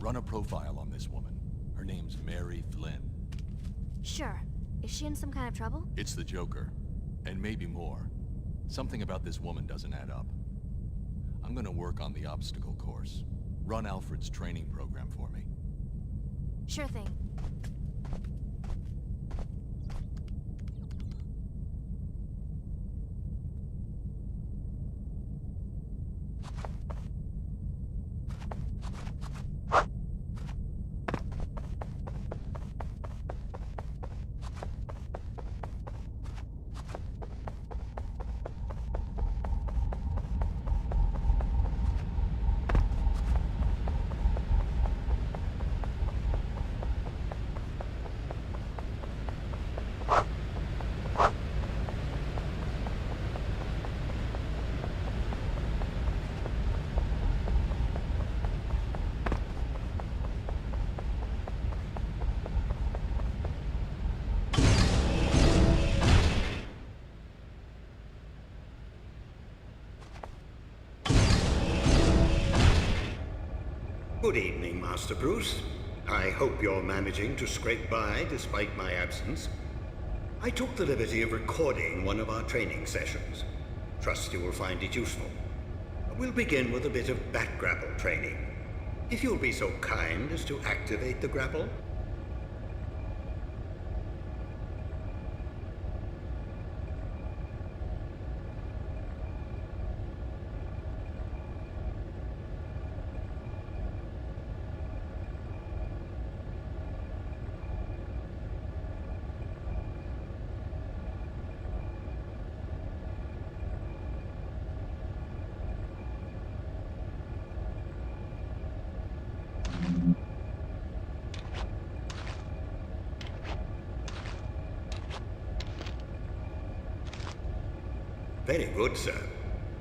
Run a profile on this woman. Her name's Mary Flynn. Sure. Is she in some kind of trouble? It's the Joker. And maybe more. Something about this woman doesn't add up. I'm gonna work on the obstacle course. Run Alfred's training program for me. Sure thing. Good evening, Master Bruce. I hope you're managing to scrape by despite my absence. I took the liberty of recording one of our training sessions. Trust you will find it useful. We'll begin with a bit of bat grapple training. If you'll be so kind as to activate the grapple. Very good, sir.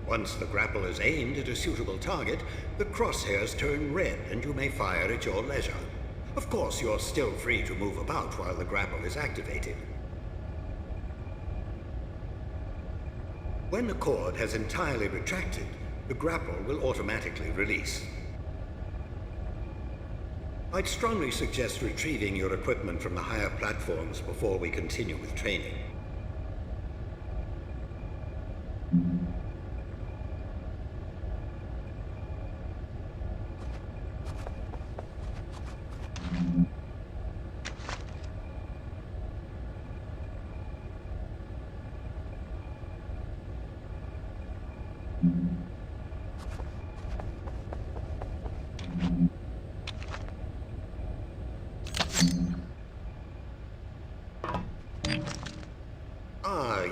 Once the grapple is aimed at a suitable target, the crosshairs turn red and you may fire at your leisure. Of course, you're still free to move about while the grapple is activated. When the cord has entirely retracted, the grapple will automatically release. I'd strongly suggest retrieving your equipment from the higher platforms before we continue with training.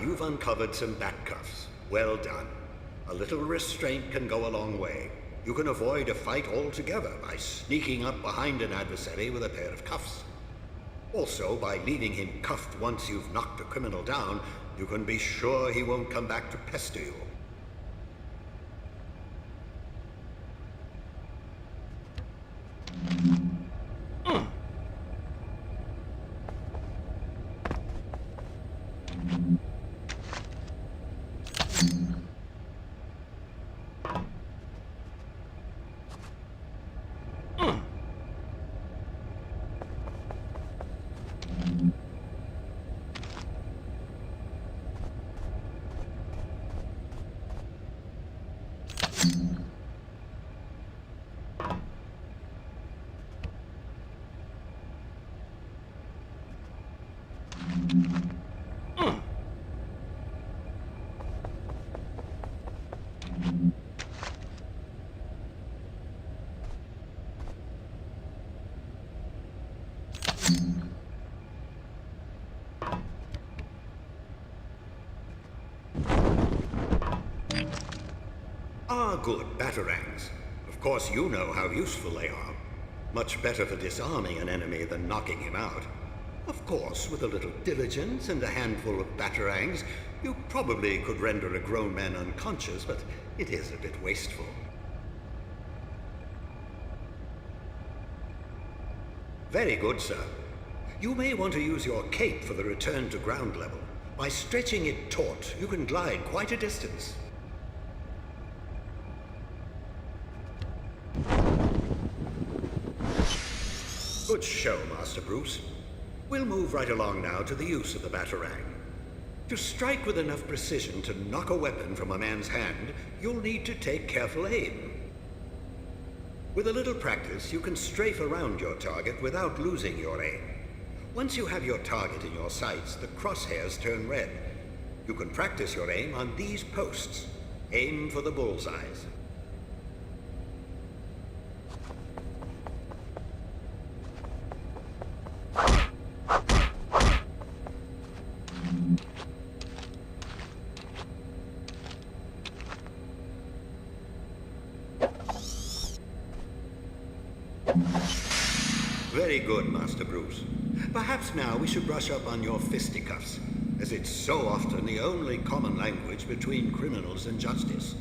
You've uncovered some bat cuffs. Well done. A little restraint can go a long way. You can avoid a fight altogether by sneaking up behind an adversary with a pair of cuffs. Also, by leaving him cuffed once you've knocked a criminal down, you can be sure he won't come back to pester you. Good batarangs. Of course you know how useful they are. Much better for disarming an enemy than knocking him out. Of course, with a little diligence and a handful of batarangs, you probably could render a grown man unconscious, but it is a bit wasteful. Very good, sir. You may want to use your cape for the return to ground level. By stretching it taut, you can glide quite a distance. Good show, Master Bruce. We'll move right along now to the use of the batarang. To strike with enough precision to knock a weapon from a man's hand, you'll need to take careful aim. With a little practice, you can strafe around your target without losing your aim. Once you have your target in your sights, the crosshairs turn red. You can practice your aim on these posts. Aim for the bullseyes. Very good, Master Bruce. Perhaps now we should brush up on your fisticuffs, as it's so often the only common language between criminals and justice.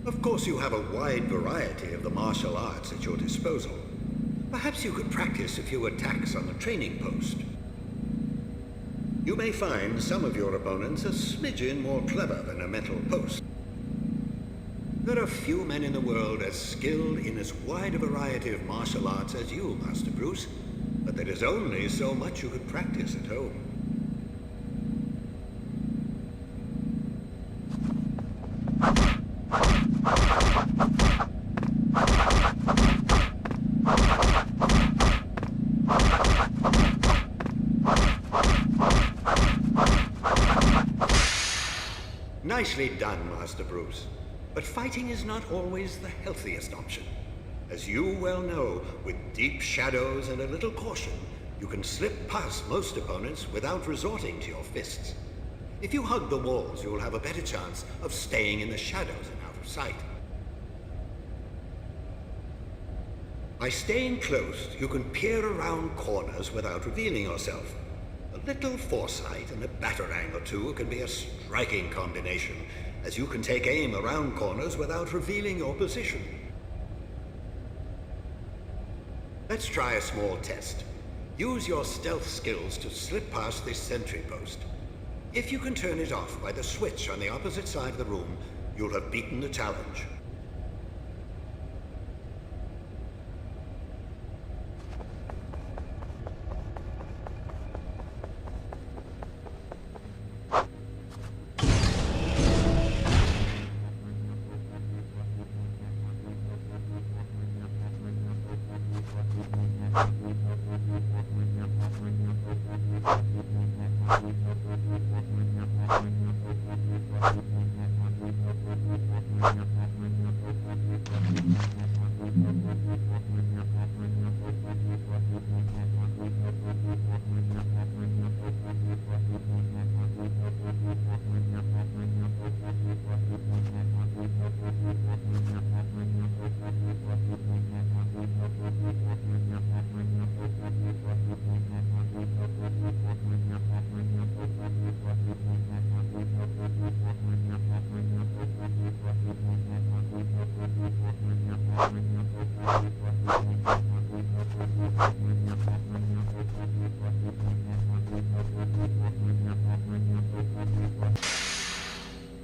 Of course, you have a wide variety of the martial arts at your disposal. Perhaps you could practice a few attacks on the training post. You may find some of your opponents a smidgen more clever than a metal post. There are few men in the world as skilled in as wide a variety of martial arts as you, Master Bruce, but there is only so much you could practice at home. Nicely done, Master Bruce. But fighting is not always the healthiest option. As you well know, with deep shadows and a little caution, you can slip past most opponents without resorting to your fists. If you hug the walls, you'll have a better chance of staying in the shadows and out of sight. By staying close, you can peer around corners without revealing yourself. A little foresight and a batarang or two can be a striking combination, as you can take aim around corners without revealing your position. Let's try a small test. Use your stealth skills to slip past this sentry post. If you can turn it off by the switch on the opposite side of the room, you'll have beaten the challenge.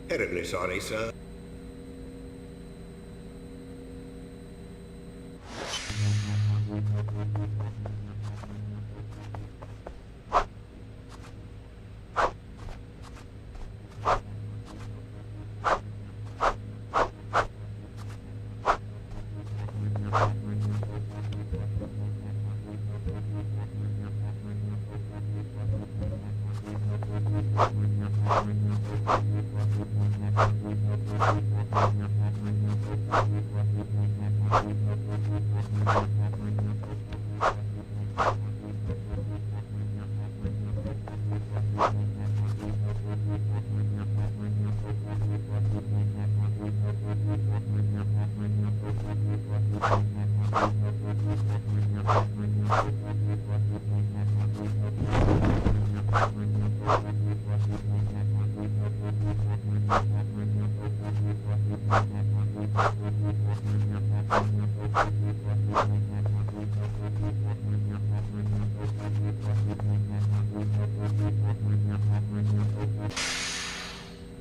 Terribly sorry, sir.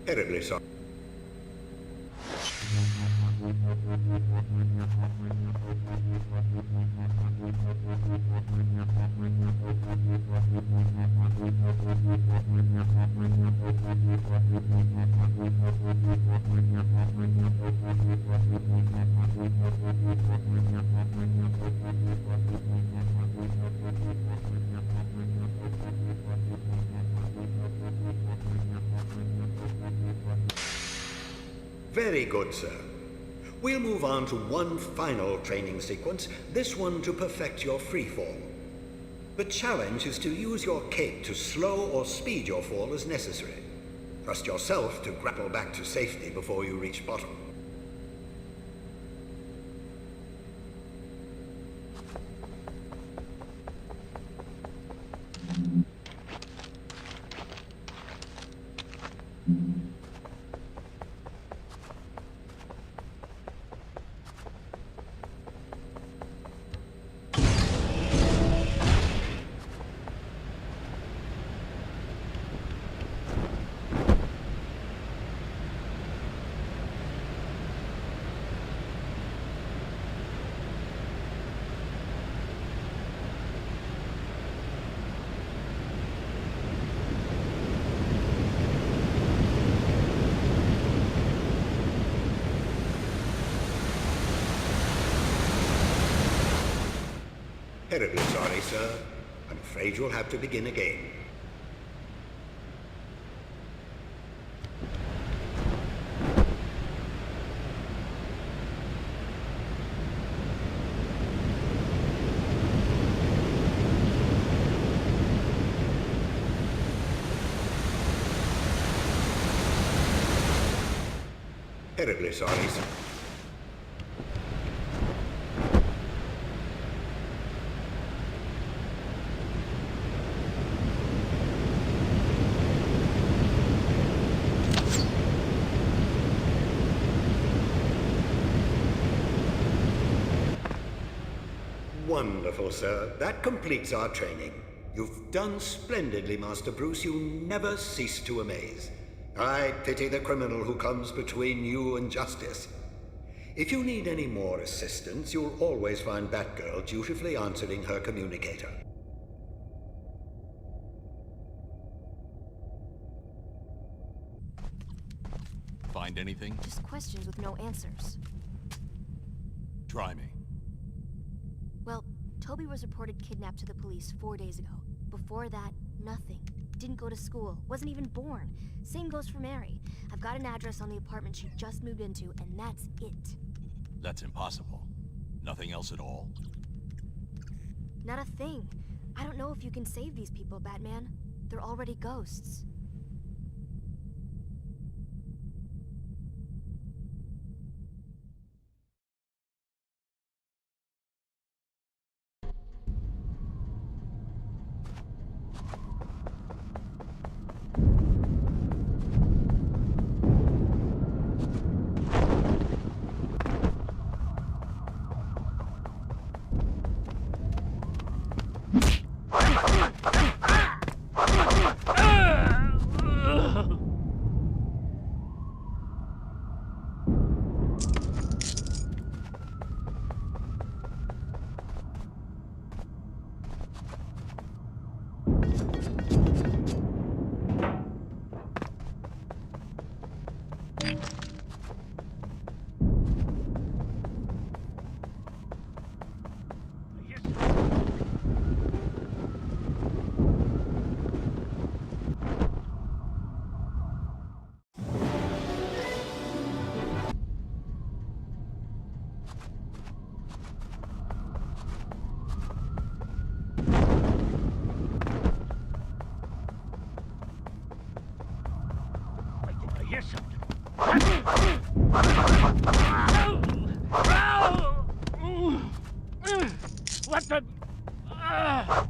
Terribly sorry. Very good, sir. We'll move on to one final training sequence, this one to perfect your freefall. The challenge is to use your cape to slow or speed your fall as necessary. Trust yourself to grapple back to safety before you reach bottom. Terribly sorry, sir. I'm afraid you'll have to begin again. Terribly sorry, sir. Wonderful, sir. That completes our training. You've done splendidly, Master Bruce. You never cease to amaze. I pity the criminal who comes between you and justice. If you need any more assistance, you'll always find Batgirl dutifully answering her communicator. Find anything? Just questions with no answers. Try me. Well, Toby was reported kidnapped to the police 4 days ago. Before that, nothing. Didn't go to school, wasn't even born. Same goes for Mary. I've got an address on the apartment she just moved into, and that's it. That's impossible. Nothing else at all? Not a thing. I don't know if you can save these people, Batman. They're already ghosts. What the... Ugh!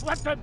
What the?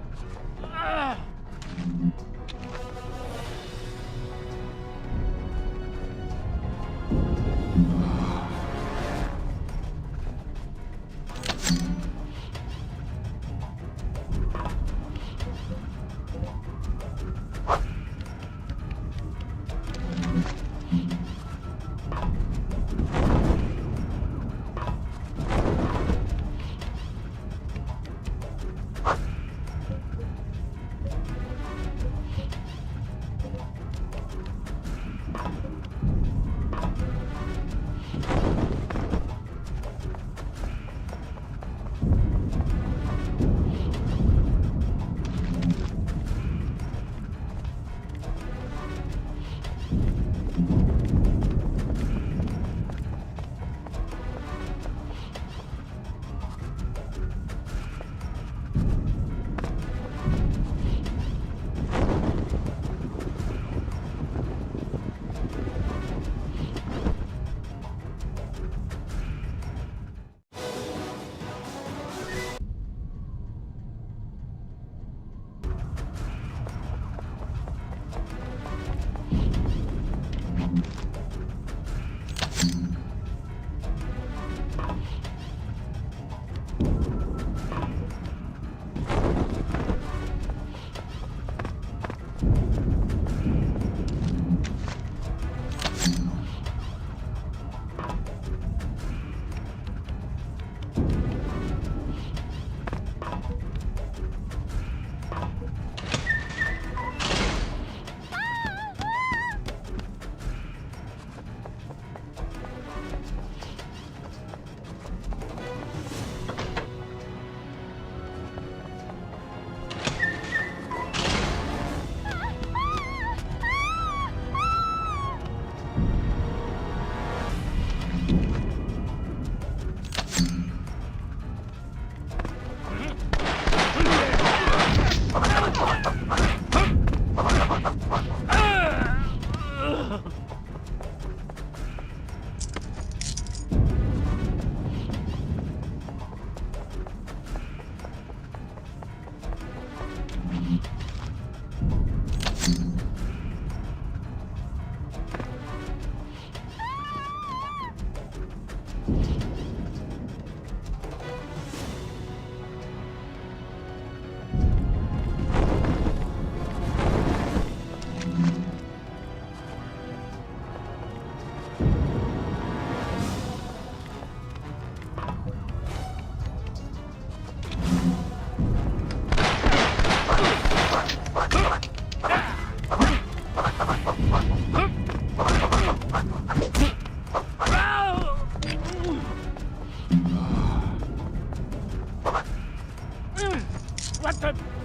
What the?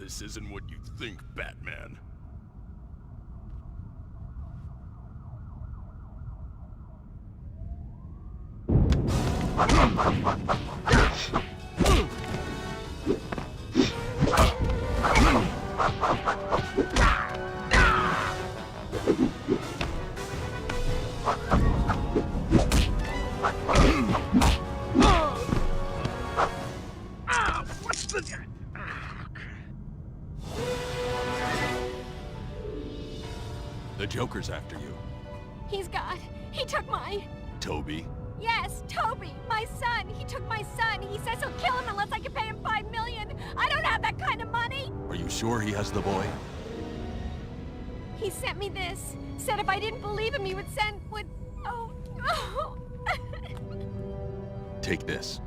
This isn't what you think, Batman. What's the... The Joker's after you. He's got... He took my... Toby? Yes, Toby, my son. He took my son. He says he'll kill him unless I can pay him $5 million. I don't have that kind of money. Are you sure he has the boy? He sent me this. Said if I didn't believe him, he would send... Oh. Take this.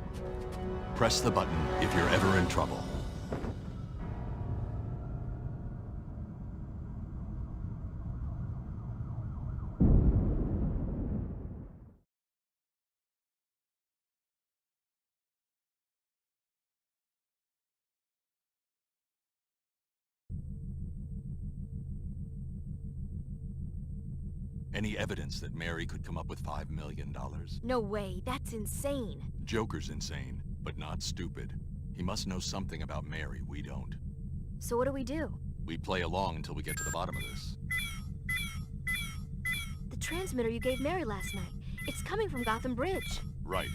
Press the button if you're ever in trouble. Any evidence that Mary could come up with $5 million? No way, that's insane. Joker's insane, but not stupid. He must know something about Mary we don't. So what do we do? We play along until we get to the bottom of this. The transmitter you gave Mary last night. It's coming from Gotham Bridge. Right.